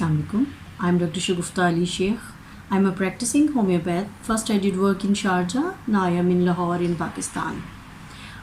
Assalamu alaikum. I'm Dr. Shagufta Ali Sheikh. I'm a practicing homeopath. First I did work in Sharjah. Now I am in Lahore in Pakistan.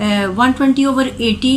120/80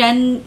10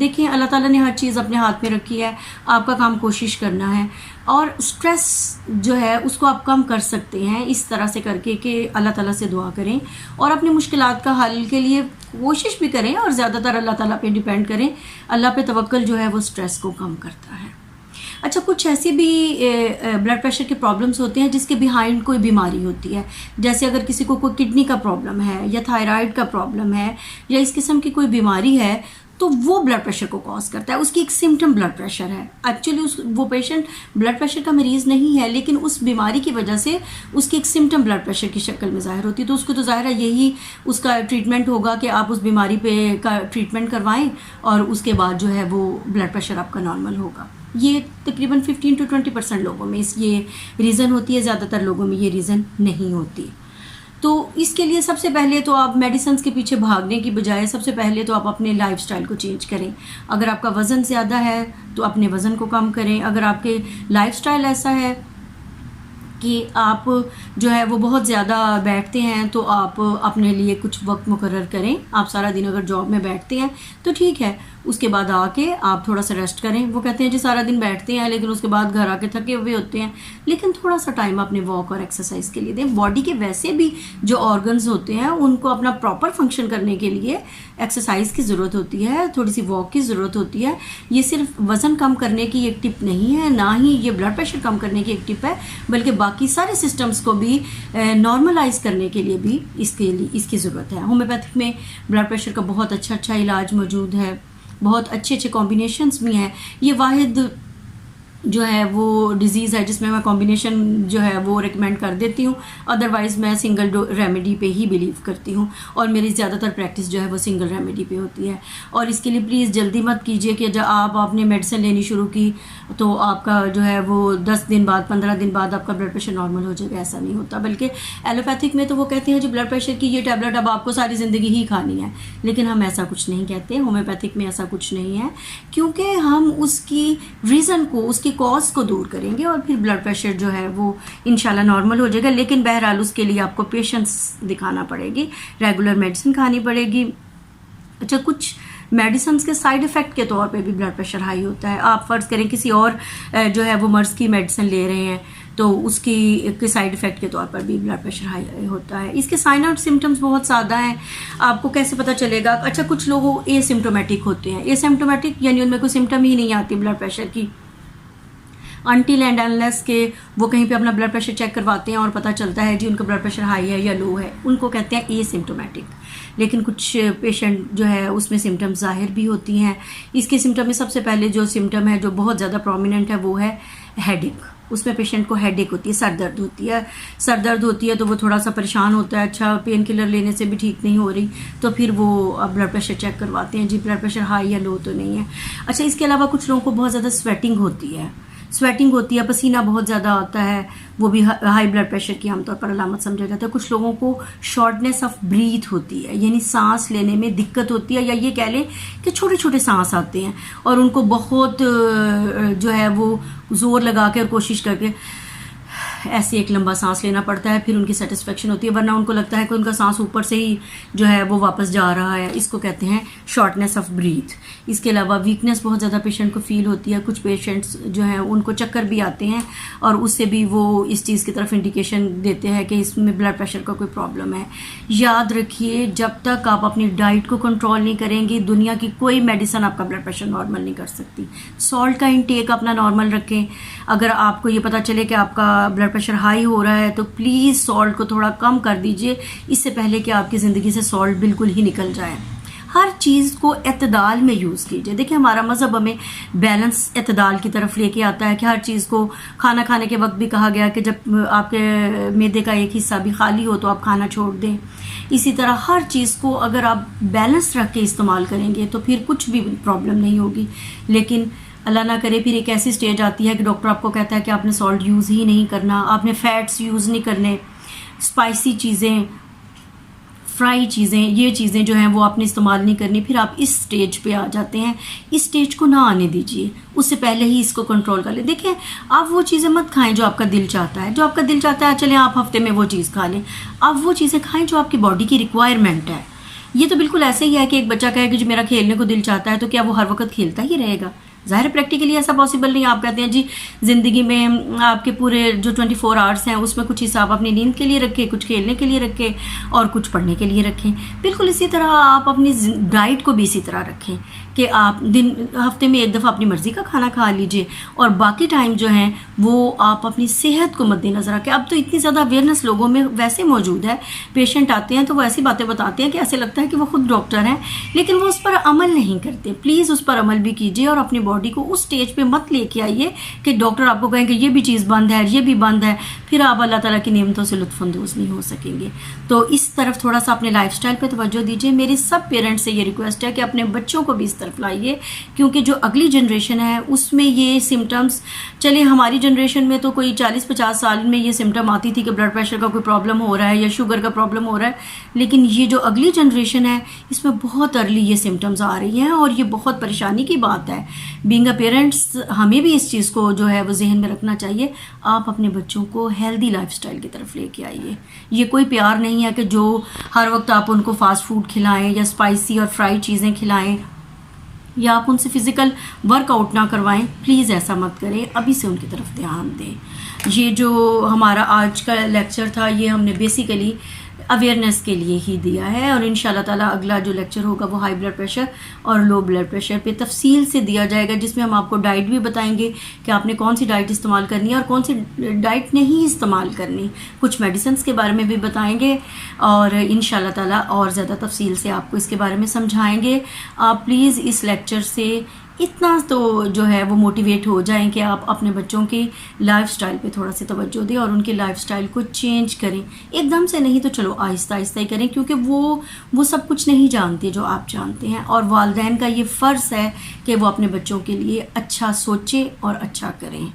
دیکھیں اللہ تعالیٰ نے ہر چیز اپنے ہاتھ میں رکھی ہے، آپ کا کام کوشش کرنا ہے، اور سٹریس جو ہے اس کو آپ کم کر سکتے ہیں اس طرح سے کر کے کہ اللہ تعالیٰ سے دعا کریں اور اپنی مشکلات کا حل کے لیے کوشش بھی کریں، اور زیادہ تر اللہ تعالیٰ پہ ڈیپینڈ کریں. اللہ پہ توکل جو ہے وہ سٹریس کو کم کرتا ہے. اچھا، کچھ ایسی بھی بلڈ پریشر کے پرابلمس ہوتے ہیں جس کے بیہائنڈ کوئی بیماری ہوتی ہے، جیسے اگر کسی کو کوئی کڈنی کا پرابلم ہے یا تھائرائڈ کا پرابلم ہے یا اس قسم کی کوئی بیماری ہے، تو وہ بلڈ پریشر کو کاز کرتا ہے. اس کی ایک سمٹم بلڈ پریشر ہے. ایکچولی وہ پیشنٹ بلڈ پریشر کا مریض نہیں ہے، لیکن اس بیماری کی وجہ سے اس کی ایک سمٹم بلڈ پریشر کی شکل میں ظاہر ہوتی ہے. تو اس کو تو ظاہر ہے یہی اس کا ٹریٹمنٹ ہوگا کہ آپ اس بیماری پہ کا ٹریٹمنٹ کروائیں اور اس کے بعد جو ہے وہ بلڈ پریشر آپ کا نارمل ہوگا. یہ تقریباً 15 to 20% لوگوں میں یہ ریزن ہوتی ہے، زیادہ تر لوگوں میں یہ ریزن نہیں ہوتی. تو اس کے لیے سب سے پہلے تو آپ میڈیسنس کے پیچھے بھاگنے کی بجائے سب سے پہلے تو آپ اپنے لائف سٹائل کو چینج کریں. اگر آپ کا وزن زیادہ ہے تو اپنے وزن کو کم کریں. اگر آپ کے لائف سٹائل ایسا ہے کہ آپ جو ہے وہ بہت زیادہ بیٹھتے ہیں تو آپ اپنے لیے کچھ وقت مقرر کریں. آپ سارا دن اگر جاب میں بیٹھتے ہیں تو ٹھیک ہے، اس کے بعد آ کے آپ تھوڑا سا ریسٹ کریں. وہ کہتے ہیں جی سارا دن بیٹھتے ہیں لیکن اس کے بعد گھر آ کے تھکے ہوئے ہوتے ہیں، لیکن تھوڑا سا ٹائم اپنے واک اور ایکسرسائز کے لیے دیں. باڈی کے ویسے بھی جو آرگنز ہوتے ہیں ان کو اپنا پراپر فنکشن کرنے کے لیے ایکسرسائز کی ضرورت ہوتی ہے، تھوڑی سی واک کی ضرورت ہوتی ہے. یہ صرف وزن کم کرنے کی ایک ٹپ نہیں ہے، نہ ہی یہ بلڈ پریشر کم کرنے کی ایک ٹپ ہے، بلکہ باقی سارے سسٹمز کو بھی نارملائز کرنے کے لیے بھی اس کی ضرورت ہے. ہومیوپیتھک میں بلڈ پریشر کا بہت اچھا علاج موجود ہے، بہت اچھے کمبینیشنز بھی ہیں. یہ واحد جو ہے وہ ڈیزیز ہے جس میں کمبینیشن جو ہے وہ ریکمینڈ کر دیتی ہوں. ادروائز میں سنگل ریمیڈی پہ ہی بلیو کرتی ہوں، اور میری زیادہ تر پریکٹس جو ہے وہ سنگل ریمیڈی پہ ہوتی ہے. اور اس کے لیے پلیز جلدی مت کیجیے کہ جب آپ نے میڈیسن لینی شروع کی تو آپ کا جو ہے وہ 10 دن بعد 15 دن بعد آپ کا بلڈ پریشر نارمل ہو جائے گا. ایسا نہیں ہوتا. بلکہ ایلوپیتھک میں تو وہ کہتے ہیں جی بلڈ پریشر کی یہ ٹیبلٹ اب آپ کو ساری زندگی ہی کھانی ہے، لیکن ہم ایسا کچھ نہیں کہتے. ہومیوپیتھک میں ایسا کچھ نہیں ہے، کیونکہ ہم اس کی ریزن کو، اس کی کاز کو دور کریں گے اور پھر بلڈ پریشر جو ہے وہ انشاءاللہ نارمل ہو جائے گا. لیکن بہرحال اس کے لیے آپ کو پیشنس دکھانا پڑے گی، ریگولر میڈیسن کھانی پڑے گی. اچھا، کچھ میڈیسنس کے سائیڈ افیکٹ کے طور پہ بھی بلڈ پریشر ہائی ہوتا ہے. آپ فرض کریں کسی اور جو ہے وہ مرض کی میڈیسن لے رہے ہیں تو اس کی سائیڈ افیکٹ کے طور پر بھی بلڈ پریشر ہائی ہوتا ہے. اس کے سائن اور سمٹمز بہت سادہ ہیں. آپ کو کیسے پتہ چلے گا؟ اچھا، کچھ لوگ اے سمٹومیٹک ہوتے ہیں. اے سمٹومیٹک یعنی ان میں کوئی سمٹم ہی نہیں آتی بلڈ پریشر کی، انٹل اینڈ انلیس کہ وہ کہیں پہ اپنا بلڈ پریشر چیک کرواتے ہیں اور پتہ چلتا ہے جی ان کا بلڈ پریشر ہائی ہے یا لو ہے. ان کو کہتے ہیں اے سمٹومیٹک. لیکن کچھ پیشنٹ جو ہے اس میں سمٹم ظاہر بھی ہوتی ہیں. اس کے سمٹم میں سب سے پہلے جو سمٹم ہے جو بہت زیادہ پرومیننٹ ہے وہ ہے ہیڈ ایک. اس میں پیشنٹ کو ہیڈ ایک ہوتی ہے، سر درد ہوتی ہے. سر درد ہوتی ہے تو وہ تھوڑا سا پریشان ہوتا ہے. اچھا، پین کلر لینے سے بھی ٹھیک نہیں ہو رہی تو پھر وہ بلڈ پریشر چیک کرواتے ہیں، جی بلڈ پریشر ہائی یا لو تو نہیں ہے. اچھا، اس کے علاوہ کچھ لوگوں کو بہت زیادہ سویٹنگ ہوتی ہے، پسینہ بہت زیادہ آتا ہے، وہ بھی ہائی بلڈ پریشر کی عام طور پر علامت سمجھا جاتا ہے. کچھ لوگوں کو شارٹنیس آف بریتھ ہوتی ہے، یعنی سانس لینے میں دقت ہوتی ہے، یا یہ کہہ لیں کہ چھوٹے چھوٹے سانس آتے ہیں اور ان کو بہت جو ہے وہ زور لگا کے اور کوشش کر کے ایسے ایک لمبا سانس لینا پڑتا ہے، پھر ان کی سیٹسفیکشن ہوتی ہے. ورنہ ان کو لگتا ہے کہ ان کا سانس اوپر سے ہی جو ہے وہ واپس جا رہا ہے. اس کو کہتے ہیں شارٹنیس آف بریتھ. اس کے علاوہ ویکنیس بہت زیادہ پیشنٹ کو فیل ہوتی ہے. کچھ پیشنٹس جو ہیں ان کو چکر بھی آتے ہیں اور اس سے بھی وہ اس چیز کی طرف انڈیکیشن دیتے ہیں کہ اس میں بلڈ پریشر کا کوئی پرابلم ہے. یاد رکھیے، جب تک آپ اپنی ڈائٹ کو کنٹرول نہیں کریں گے دنیا کی کوئی میڈیسن آپ کا بلڈ پریشر نارمل نہیں کر سکتی. سالٹ کا انٹیک اپنا نارمل رکھیں. اگر آپ کو یہ پتہ چلے کہ آپ کا بلڈ پریشر ہائی ہو رہا ہے تو پلیز سالٹ کو تھوڑا کم کر دیجئے، اس سے پہلے کہ آپ کی زندگی سے سالٹ بالکل ہی نکل جائے. ہر چیز کو اعتدال میں یوز کیجئے. دیکھیں، ہمارا مذہب ہمیں بیلنس، اعتدال کی طرف لے کے آتا ہے کہ ہر چیز کو کھانا کھانے کے وقت بھی کہا گیا کہ جب آپ کے معدے کا ایک حصہ بھی خالی ہو تو آپ کھانا چھوڑ دیں. اسی طرح ہر چیز کو اگر آپ بیلنس رکھ کے استعمال کریں گے تو پھر کچھ بھی پرابلم نہیں ہوگی. لیکن اللہ نہ کرے پھر ایک ایسی سٹیج آتی ہے کہ ڈاکٹر آپ کو کہتا ہے کہ آپ نے سالٹ یوز ہی نہیں کرنا، آپ نے فیٹس یوز نہیں کرنے، اسپائسی چیزیں، فرائی چیزیں، یہ چیزیں جو ہیں وہ آپ نے استعمال نہیں کرنی. پھر آپ اس سٹیج پہ آ جاتے ہیں. اس سٹیج کو نہ آنے دیجیے، اس سے پہلے ہی اس کو کنٹرول کر لیں. دیکھیں، آپ وہ چیزیں مت کھائیں جو آپ کا دل چاہتا ہے. جو آپ کا دل چاہتا ہے چلیں آپ ہفتے میں وہ چیز کھا لیں. آپ وہ چیزیں کھائیں جو آپ کی باڈی کی ریکوائرمنٹ ہے. یہ تو بالکل ایسے ہی ہے کہ ایک بچہ کہے کہ جو میرا کھیلنے کو دل چاہتا ہے تو کیا وہ ہر وقت کھیلتا ہی رہے گا؟ ظاہر پریکٹیکلی ایسا پاسبل نہیں. آپ کہتے ہیں جی زندگی میں آپ کے پورے جو 24 آورس ہیں اس میں کچھ حصہ آپ اپنی نیند کے لیے رکھیں, کچھ کھیلنے کے لیے رکھیں اور کچھ پڑھنے کے لیے رکھیں. بالکل اسی طرح آپ اپنی ڈائٹ کو بھی اسی طرح رکھیں کہ آپ ہفتے میں ایک دفعہ اپنی مرضی کا کھانا کھا لیجئے اور باقی ٹائم جو ہیں وہ آپ اپنی صحت کو مد نظر رکھیں. اب تو اتنی زیادہ اویئرنیس لوگوں میں ویسے موجود ہے, پیشنٹ آتے ہیں تو وہ ایسی باتیں بتاتے ہیں کہ ایسے لگتا ہے کہ وہ خود ڈاکٹر ہیں, لیکن وہ اس پر عمل نہیں کرتے. پلیز اس پر عمل بھی کیجیے اور اپنی باڈی کو اس سٹیج پہ مت لے کے آئیے کہ ڈاکٹر آپ کو کہیں کہ یہ بھی چیز بند ہے, یہ بھی بند ہے, پھر آپ اللہ تعالیٰ کی نعمتوں سے لطف اندوز نہیں ہو سکیں گے. تو اس طرف تھوڑا سا اپنے لائف سٹائل پہ توجہ دیجیے. میری سب پیرنٹس سے یہ ریکویسٹ ہے کہ اپنے بچوں کو بھی اس طرف لائیے, کیونکہ جو اگلی جنریشن ہے اس میں یہ سمٹمز, چلیے ہماری جنریشن میں تو کوئی 40-50 سال میں یہ سمٹم آتی تھی کہ بلڈ پریشر کا کوئی پرابلم ہو رہا ہے یا شوگر کا پرابلم ہو رہا ہے, لیکن یہ جو اگلی جنریشن ہے اس میں بہت ارلی یہ سمٹمز آ رہی ہیں اور یہ بہت پریشانی کی بات ہے. بینگ اے پیرنٹس ہمیں بھی اس چیز کو جو ہے وہ ذہن میں رکھنا چاہیے. آپ اپنے بچوں کو ہیلدی لائف سٹائل کی طرف لے کے آئیے. یہ کوئی پیار نہیں ہے کہ جو ہر وقت آپ ان کو فاسٹ فوڈ کھلائیں یا اسپائسی اور فرائیڈ چیزیں کھلائیں یا آپ ان سے فزیکل ورک آؤٹ نہ کروائیں. پلیز ایسا مت کریں, ابھی سے ان کی طرف دھیان دیں. یہ جو ہمارا آج کا لیکچر تھا یہ ہم نے بیسیکلی اویئرنیس کے لیے ہی دیا ہے, اور ان شاء اللہ تعالیٰ اگلا جو لیکچر ہوگا وہ ہائی بلڈ پریشر اور لو بلڈ پریشر پہ تفصیل سے دیا جائے گا, جس میں ہم آپ کو ڈائٹ بھی بتائیں گے کہ آپ نے کون سی ڈائٹ استعمال کرنی ہے اور کون سی ڈائٹ نہیں استعمال کرنی. کچھ میڈیسنس کے بارے میں بھی بتائیں گے اور ان شاء اللہ تعالیٰ اور زیادہ تفصیل سے آپ کو اس کے بارے میں سمجھائیں گے. آپ پلیز اس لیکچر سے اتنا تو جو ہے وہ موٹیویٹ ہو جائیں کہ آپ اپنے بچوں کی لائف سٹائل پہ تھوڑا سا توجہ دیں اور ان کی لائف سٹائل کو چینج کریں. ایک دم سے نہیں تو چلو آہستہ آہستہ ہی کریں, کیونکہ وہ سب کچھ نہیں جانتے جو آپ جانتے ہیں, اور والدین کا یہ فرض ہے کہ وہ اپنے بچوں کے لیے اچھا سوچیں اور اچھا کریں.